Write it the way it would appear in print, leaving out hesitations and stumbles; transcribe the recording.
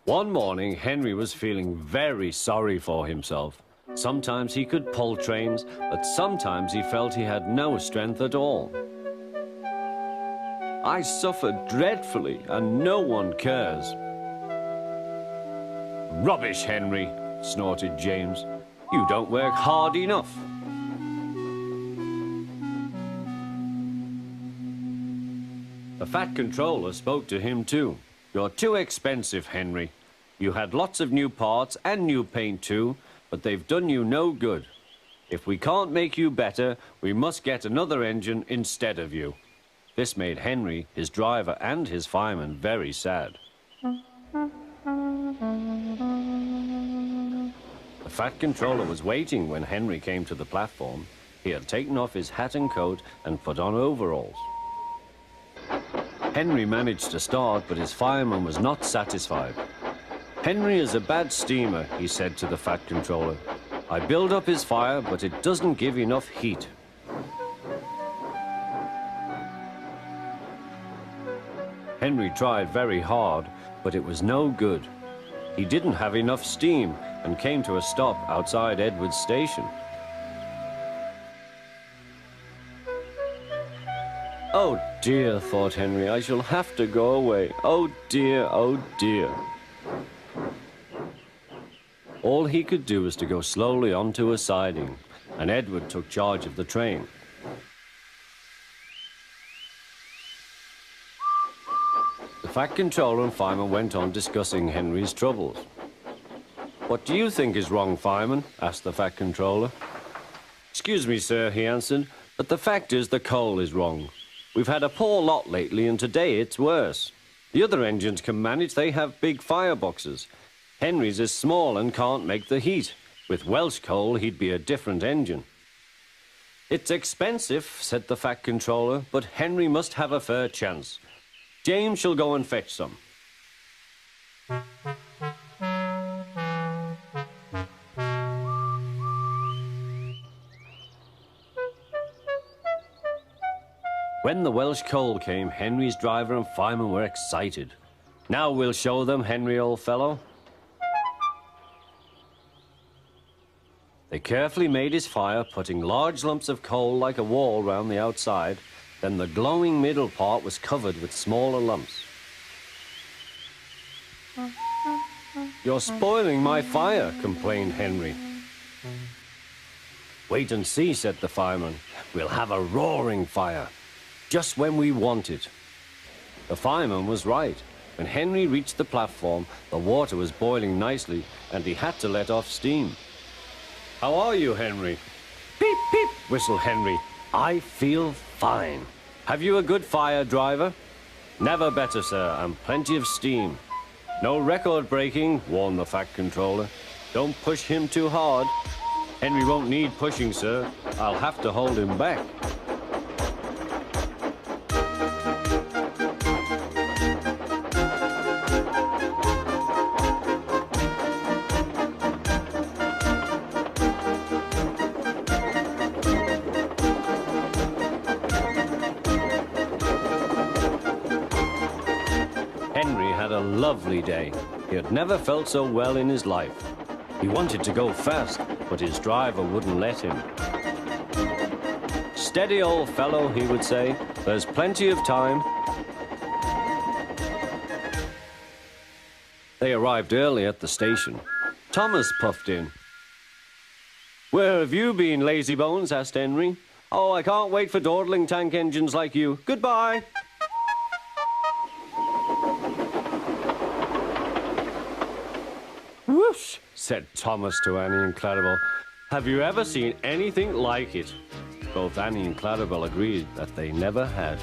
One morning, Henry was feeling very sorry for himself. Sometimes he could pull trains, but sometimes he felt he had no strength at all. I suffer dreadfully, and no one cares. Rubbish, Henry, snorted James. You don't work hard enough. The Fat Controller spoke to him too. You're too expensive, Henry. You had lots of new parts and new paint too, but they've done you no good. If we can't make you better, we must get another engine instead of you. This made Henry, his driver and his fireman very sad. The Fat Controller was waiting when Henry came to the platform. He had taken off his hat and coat and put on overalls. Henry managed to start, but his fireman was not satisfied. Henry is a bad steamer, he said to the Fat Controller. I build up his fire, but it doesn't give enough heat. Henry tried very hard, but it was no good. He didn't have enough steam and came to a stop outside Edward's station. Oh dear, thought Henry, I shall have to go away. Oh dear, oh dear. All he could do was to go slowly onto a siding, and Edward took charge of the train. The Fat Controller and fireman went on discussing Henry's troubles. What do you think is wrong, fireman? Asked the Fat Controller. Excuse me, sir, he answered, but the fact is the coal is wrong. We've had a poor lot lately, and today it's worse. The other engines can manage, they have big fireboxes. Henry's is small and can't make the heat. With Welsh coal, he'd be a different engine. It's expensive, said the Fat Controller, but Henry must have a fair chance. James shall go and fetch some. When the Welsh coal came, Henry's driver and fireman were excited. Now we'll show them, Henry, old fellow. They carefully made his fire, putting large lumps of coal like a wall round the outside. Then the glowing middle part was covered with smaller lumps. You're spoiling my fire, complained Henry. Wait and see, said the fireman. We'll have a roaring fire, just when we want it. The fireman was right. When Henry reached the platform, the water was boiling nicely, and he had to let off steam. How are you, Henry? Peep, peep, whistled Henry. I feel fine. Have you a good fire, driver? Never better, sir, and plenty of steam. No record breaking, warned the Fat Controller. Don't push him too hard. Henry won't need pushing, sir. I'll have to hold him back. Henry had a lovely day. He had never felt so well in his life. He wanted to go fast, but his driver wouldn't let him. Steady, old fellow, he would say. There's plenty of time. They arrived early at the station. Thomas puffed in. Where have you been, lazybones? Asked Henry. Oh, I can't wait for dawdling tank engines like you. Goodbye. Whoosh, said Thomas to Annie and Clarabel. Have you ever seen anything like it? Both Annie and Clarabel agreed that they never had.